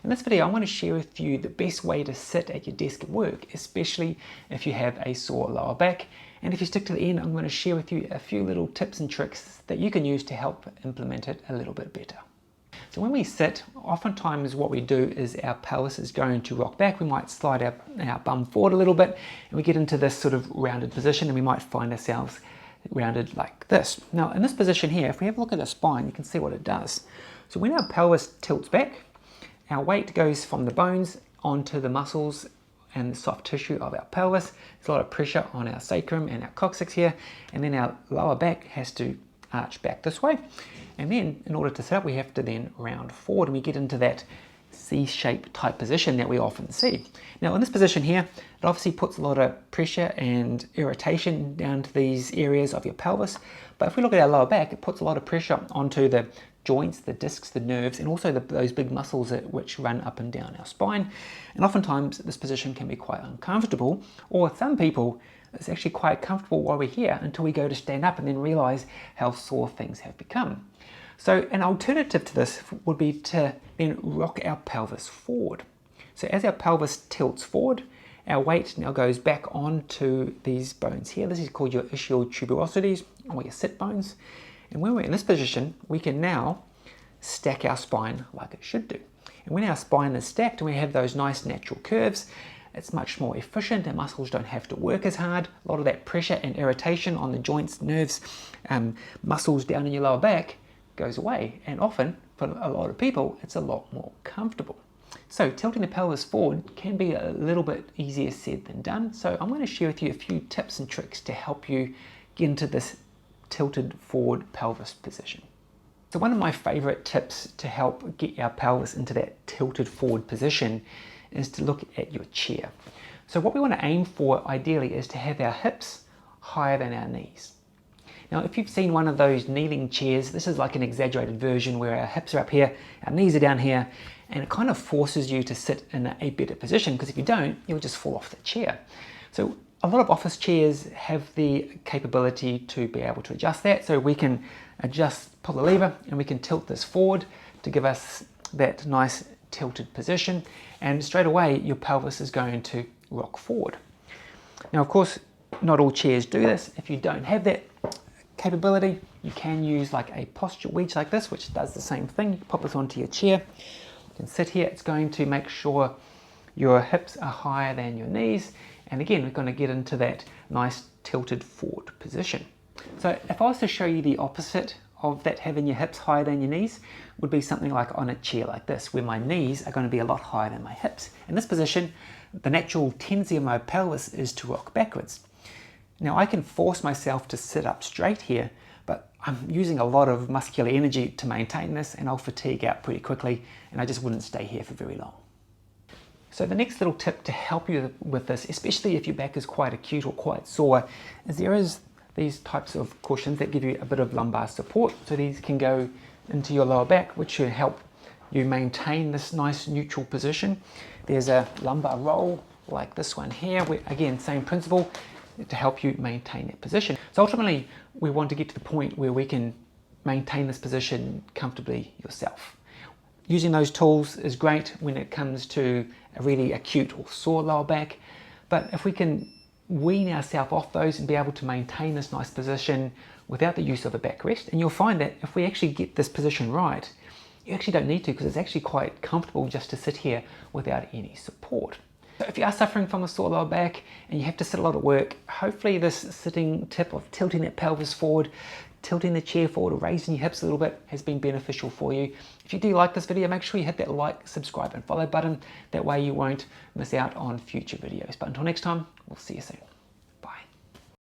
In this video, I want to share with you the best way to sit at your desk at work, especially if you have a sore lower back. And if you stick to the end, I'm going to share with you a few little tips and tricks that you can use to help implement it a little bit better. So when we sit, oftentimes what we do is our pelvis is going to rock back. We might slide our bum forward a little bit and we get into this sort of rounded position, and we might find ourselves rounded like this. Now in this position here, if we have a look at the spine, you can see what it does. So when our pelvis tilts back, our weight goes from the bones onto the muscles and the soft tissue of our pelvis. There's a lot of pressure on our sacrum and our coccyx here, and then our lower back has to arch back this way. And then in order to sit up, we have to then round forward, and we get into that C-shaped type position that we often see. Now in this position here, it obviously puts a lot of pressure and irritation down to these areas of your pelvis. But if we look at our lower back, it puts a lot of pressure onto the joints, the discs, the nerves, and also those big muscles which run up and down our spine. And oftentimes this position can be quite uncomfortable, or some people it's actually quite comfortable while we're here until we go to stand up and then realize how sore things have become. So an alternative to this would be to then rock our pelvis forward. So as our pelvis tilts forward, our weight now goes back onto these bones here. This is called your ischial tuberosities, or your sit bones. And when we're in this position, we can now stack our spine like it should do. And when our spine is stacked and we have those nice natural curves, it's much more efficient. Our muscles don't have to work as hard. A lot of that pressure and irritation on the joints, nerves, muscles down in your lower back goes away. And often, for a lot of people, it's a lot more comfortable. So tilting the pelvis forward can be a little bit easier said than done. So I'm going to share with you a few tips and tricks to help you get into this tilted forward pelvis position. So one of my favorite tips to help get our pelvis into that tilted forward position is to look at your chair. So what we want to aim for ideally is to have our hips higher than our knees. Now if you've seen one of those kneeling chairs, this is like an exaggerated version where our hips are up here, our knees are down here, and it kind of forces you to sit in a better position, because if you don't, you'll just fall off the chair. So a lot of office chairs have the capability to be able to adjust that, so we can pull the lever and we can tilt this forward to give us that nice tilted position, and straight away your pelvis is going to rock forward. Now of course not all chairs do this. If you don't have that capability, you can use like a posture wedge like this, which does the same thing. You pop this onto your chair, you can sit here. It's going to make sure your hips are higher than your knees, and again we're going to get into that nice tilted forward position. So if I was to show you the opposite of that, having your hips higher than your knees, would be something like on a chair like this, where my knees are going to be a lot higher than my hips. In this position, the natural tendency of my pelvis is to rock backwards. Now I can force myself to sit up straight here, but I'm using a lot of muscular energy to maintain this, and I'll fatigue out pretty quickly, and I just wouldn't stay here for very long. So the next little tip to help you with this, especially if your back is quite acute or quite sore, is there is these types of cushions that give you a bit of lumbar support. So these can go into your lower back, which should help you maintain this nice neutral position. There's a lumbar roll like this one here, where again, same principle, to help you maintain that position. So ultimately, we want to get to the point where we can maintain this position comfortably yourself. Using those tools is great when it comes to a really acute or sore lower back, but if we can wean ourselves off those and be able to maintain this nice position without the use of a backrest, and you'll find that if we actually get this position right, you actually don't need to, because it's actually quite comfortable just to sit here without any support. So if you are suffering from a sore lower back and you have to sit a lot at work, hopefully this sitting tip of tilting that pelvis forward, tilting the chair forward, or raising your hips a little bit has been beneficial for you. If you do like this video, make sure you hit that like, subscribe and follow button. That way you won't miss out on future videos. But until next time, we'll see you soon.